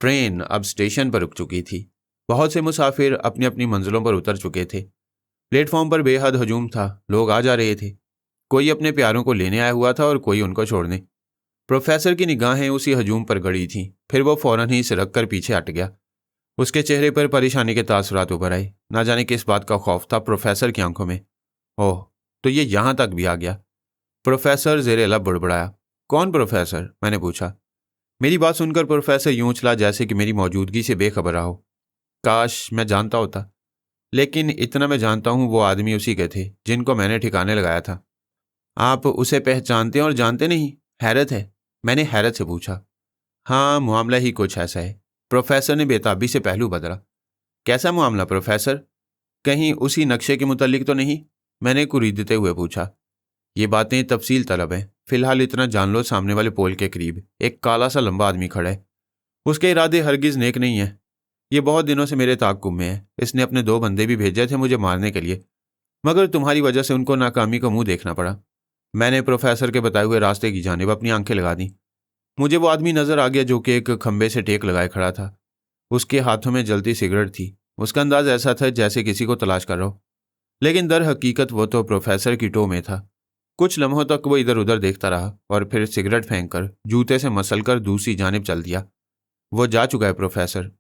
ट्रेन अब स्टेशन पर रुक चुकी थी। बहुत से मुसाफिर अपनी अपनी मंजिलों पर उतर चुके थे। प्लेटफॉर्म पर बेहद हजूम था। लोग आ जा रहे थे। कोई अपने प्यारों को लेने आया हुआ था और कोई उनको छोड़ने। प्रोफेसर की निगाहें उसी हजूम पर गड़ी थीं। फिर वो फौरन ही सिरक कर पीछे हट गया। उसके चेहरे पर परेशानी के तासुरात उभर आए। ना जाने किस बात का खौफ था प्रोफेसर की आंखों में। ओह, तो ये यहां तक भी आ गया। प्रोफेसर जेरे लब बुड़बड़ाया। कौन प्रोफेसर? मैंने पूछा। मेरी बात सुनकर प्रोफेसर यूं उछला जैसे कि मेरी मौजूदगी से बेखबर रहा हो। काश मैं जानता होता, लेकिन इतना मैं जानता हूं, वो आदमी उसी के थे जिनको मैंने ठिकाने लगाया था। आप उसे पहचानते हैं और जानते नहीं? हैरत है। मैंने हैरत से पूछा। हाँ, मामला ही कुछ ऐसा है। प्रोफेसर ने बेताबी से पहलू बदला। कैसा मामला प्रोफेसर? कहीं उसी नक्शे के मुतल्लिक तो नहीं? मैंने कुरीदते हुए पूछा। ये बातें तफसील तलब हैं। फिलहाल इतना जान लो, सामने वाले पोल के करीब एक काला सा लंबा आदमी खड़ा है। उसके इरादे हरगिज नेक नहीं है। ये बहुत दिनों से मेरे ताक़ुब में है। इसने अपने 2 बंदे भी भेजे थे मुझे मारने के लिए, मगर तुम्हारी वजह से उनको नाकामी को मुंह देखना पड़ा। मैंने प्रोफेसर के बताए हुए रास्ते की जानिब अपनी आंखें लगा दी। मुझे वो आदमी नजर आ गया जो कि एक खंबे से टेक लगाए खड़ा था। उसके हाथों में जलती सिगरेट थी। उसका अंदाज ऐसा था जैसे किसी को तलाश कर रहा हो, लेकिन दर हकीकत वो तो प्रोफेसर की टो में था। कुछ लम्हों तक वो इधर उधर देखता रहा और फिर सिगरेट फेंककर जूते से मसलकर दूसरी जानिब चल दिया। वो जा चुका है प्रोफेसर।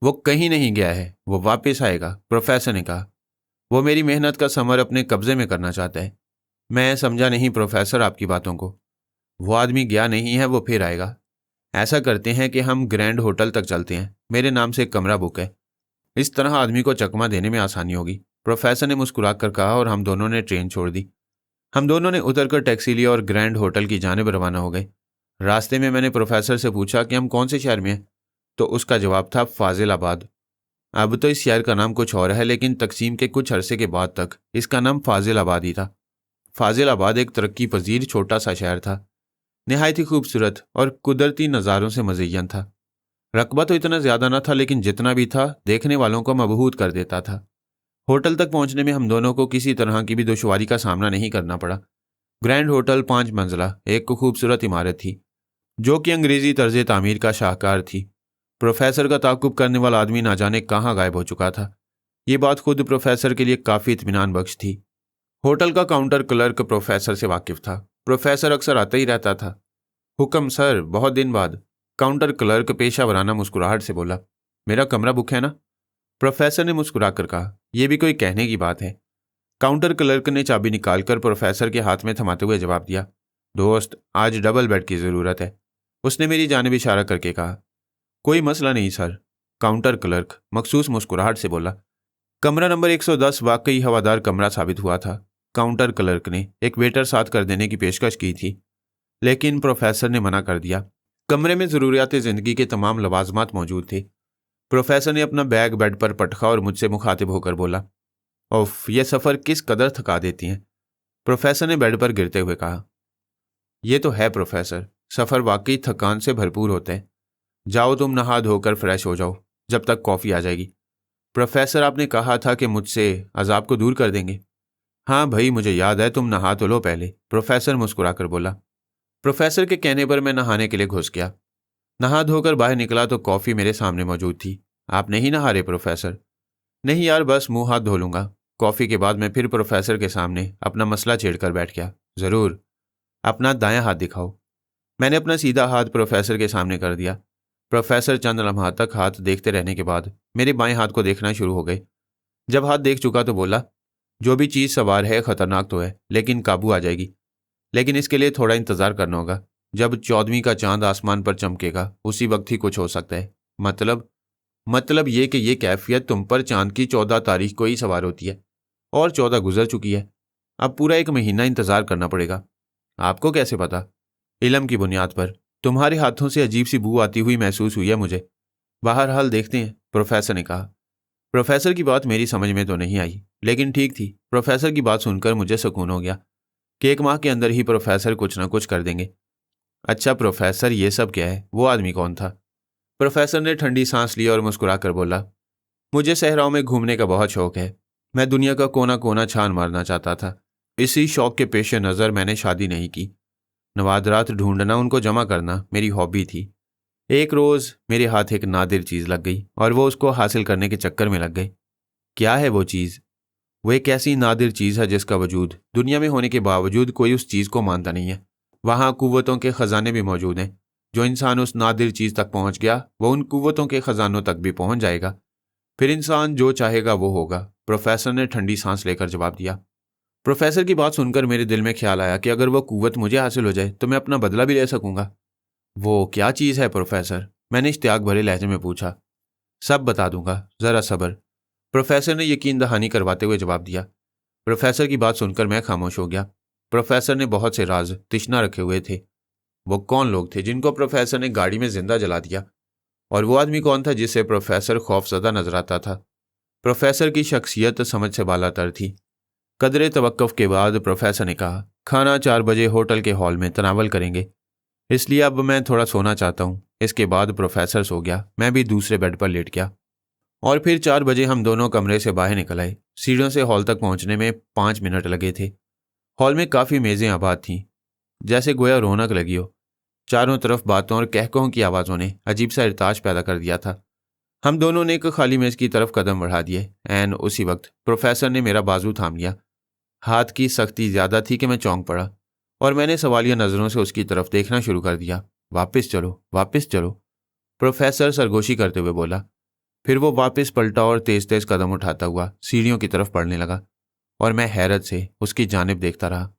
वो कहीं नहीं गया है, वो वापस आएगा, प्रोफेसर ने कहा। वो मेरी मेहनत का समर अपने कब्जे में करना चाहता है। मैं समझा नहीं प्रोफेसर आपकी बातों को। वो आदमी गया नहीं है, वो फिर आएगा। ऐसा करते हैं कि हम ग्रैंड होटल तक चलते हैं। मेरे नाम से एक कमरा बुक है। इस तरह आदमी को चकमा देने में आसानी होगी, प्रोफेसर ने मुस्कुराकर कहा और हम दोनों ने ट्रेन छोड़ दी। हम दोनों ने उतरकर टैक्सी ली और ग्रैंड होटल की जानिब रवाना हो गए। रास्ते में मैंने प्रोफेसर से पूछा कि हम कौन से शहर में हैं, तो उसका जवाब था फाजिलाबाद। अब तो इस शहर का नाम कुछ और है, लेकिन तकसीम के कुछ अरसे के बाद तक इसका नाम फाजिलाबाद ही था। फाजिलाबाद एक तरक्की पजीर छोटा सा शहर था। नहायत ही खूबसूरत और कुदरती नज़ारों से मज़य्यन था। रकबा तो इतना ज़्यादा न था, लेकिन जितना भी था देखने वालों को मबहूत कर देता था। होटल तक पहुंचने में हम दोनों को किसी तरह की भी दुश्वारी का सामना नहीं करना पड़ा। ग्रैंड होटल 5 मंजिला एक खूबसूरत इमारत थी, जो कि अंग्रेजी तर्ज तामीर का शाहकार थी। प्रोफेसर का ताकुब करने वाला आदमी ना जाने कहाँ गायब हो चुका था। ये बात खुद प्रोफेसर के लिए काफ़ी इत्मीनान बख्श थी। होटल का काउंटर क्लर्क प्रोफेसर से वाकिफ था। प्रोफेसर अक्सर आता ही रहता था। हुक्म सर, बहुत दिन बाद। काउंटर क्लर्क पेशा वराना मुस्कुराहट से बोला। मेरा कमरा बुक है ना? प्रोफेसर ने मुस्कुराकर कहा। यह भी कोई कहने की बात है। काउंटर क्लर्क ने चाबी निकालकर प्रोफेसर के हाथ में थमाते हुए जवाब दिया, दोस्त, आज डबल बेड की ज़रूरत है। उसने मेरी जानिब इशारा करके कहा। कोई मसला नहीं सर, काउंटर क्लर्क मखसूस मुस्कुराहट से बोला। कमरा नंबर 110 वाकई हवादार कमरा साबित हुआ था। काउंटर क्लर्क ने एक वेटर साथ कर देने की पेशकश की थी, लेकिन प्रोफेसर ने मना कर दिया। कमरे में ज़रूरियात ज़िंदगी के तमाम लवाजमात मौजूद थे। प्रोफेसर ने अपना बैग बेड पर पटका और मुझसे मुखातिब होकर बोला, ओफ, ये सफ़र किस कदर थका देती हैं। प्रोफेसर ने बेड पर गिरते हुए कहा, ये तो है प्रोफेसर, सफ़र वाकई थकान से भरपूर होते हैं। जाओ तुम नहा धोकर फ्रेश हो जाओ, जब तक कॉफ़ी आ जाएगी। प्रोफेसर, आपने कहा था कि मुझसे अजाब को दूर कर देंगे। हाँ भाई, मुझे याद है, तुम नहा तो लो पहले, प्रोफेसर मुस्कुराकर बोला। प्रोफेसर के कहने पर मैं नहाने के लिए घुस गया। नहा धोकर बाहर निकला तो कॉफ़ी मेरे सामने मौजूद थी। आप नहीं नहा रहे प्रोफेसर? नहीं यार, बस मुंह हाथ धो लूँगा। कॉफ़ी के बाद मैं फिर प्रोफेसर के सामने अपना मसला छेड़कर बैठ गया। ज़रूर, अपना दायां हाथ दिखाओ। मैंने अपना सीधा हाथ प्रोफेसर के सामने कर दिया। प्रोफेसर चंद लम्हा तक हाथ देखते रहने के बाद मेरे बाएं हाथ को देखना शुरू हो गए। जब हाथ देख चुका तो बोला, जो भी चीज़ सवार है खतरनाक तो है, लेकिन काबू आ जाएगी। लेकिन इसके लिए थोड़ा इंतज़ार करना होगा। जब 14वीं का चांद आसमान पर चमकेगा उसी वक्त ही कुछ हो सकता है। मतलब ये कि ये कैफियत तुम पर चांद की 14 तारीख को ही सवार होती है, और 14 गुजर चुकी है। अब पूरा 1 महीना इंतज़ार करना पड़ेगा। आपको कैसे पता? इल्म की बुनियाद पर। तुम्हारे हाथों से अजीब सी बू आती हुई महसूस हुई है मुझे। बहरहाल देखते हैं, प्रोफेसर ने कहा। प्रोफेसर की बात मेरी समझ में तो नहीं आई, लेकिन ठीक थी। प्रोफेसर की बात सुनकर मुझे सुकून हो गया कि 1 माह के अंदर ही प्रोफेसर कुछ ना कुछ कर देंगे। अच्छा प्रोफेसर, ये सब क्या है? वो आदमी कौन था? प्रोफेसर ने ठंडी सांस ली और मुस्कुरा कर बोला, मुझे सहराओं में घूमने का बहुत शौक है। मैं दुनिया का कोना कोना छान मारना चाहता था। इसी शौक के पेश नज़र मैंने शादी नहीं की। नवादरात ढूंढना, उनको जमा करना मेरी हॉबी थी। एक रोज़ मेरे हाथ एक नादिर चीज़ लग गई और वो उसको हासिल करने के चक्कर में लग गई। क्या है वो चीज़? वो एक ऐसी नादिर चीज़ है जिसका वजूद दुनिया में होने के बावजूद कोई उस चीज़ को मानता नहीं है। वहाँ कुव्वतों के ख़जाने भी मौजूद हैं। जो इंसान उस नादिर चीज़ तक पहुँच गया वो उन कुव्वतों के ख़जानों तक भी पहुँच जाएगा। फिर इंसान जो चाहेगा वो होगा। प्रोफेसर ने ठंडी सांस लेकर जवाब दिया। प्रोफेसर की बात सुनकर मेरे दिल में ख्याल आया कि अगर वो कुव्वत मुझे हासिल हो जाए तो मैं अपना बदला भी ले सकूंगा। वो क्या चीज़ है प्रोफेसर? मैंने इश्तियाक भरे लहजे में पूछा। सब बता दूंगा, ज़रा सब्र, प्रोफेसर ने यकीन दहानी करवाते हुए जवाब दिया। प्रोफेसर की बात सुनकर मैं खामोश हो गया। प्रोफेसर ने बहुत से राज तिश्ना रखे हुए थे। वो कौन लोग थे जिनको प्रोफेसर ने गाड़ी में जिंदा जला दिया? और वो आदमी कौन था जिससे प्रोफेसर खौफजदा नजर आता था? प्रोफेसर की शख्सियत समझ से बालातर थी। कदरे तवक्कुफ के बाद प्रोफेसर ने कहा, खाना 4 बजे होटल के हॉल में तनावल करेंगे, इसलिए अब मैं थोड़ा सोना चाहता हूँ। इसके बाद प्रोफेसर सो गया। मैं भी दूसरे बेड पर लेट गया और फिर 4 बजे हम दोनों कमरे से बाहर निकल आए। सीढ़ियों से हॉल तक पहुँचने में 5 मिनट लगे थे। हॉल में काफ़ी मेज़ें आबाद थीं, जैसे गोया रौनक लगी हो। चारों तरफ बातों और कहकों की आवाज़ों ने अजीब सा इरताज पैदा कर दिया था। हम दोनों ने एक खाली मेज़ की तरफ कदम बढ़ा दिए। एन उसी वक्त प्रोफेसर ने मेरा बाजू थाम लिया। हाथ की सख्ती ज़्यादा थी कि मैं चौंक पड़ा और मैंने सवालिया नज़रों से उसकी तरफ देखना शुरू कर दिया। वापस चलो, वापस चलो, प्रोफेसर सरगोशी करते हुए बोला। फिर वो वापस पलटा और तेज तेज कदम उठाता हुआ सीढ़ियों की तरफ बढ़ने लगा और मैं हैरत से उसकी जानिब देखता रहा।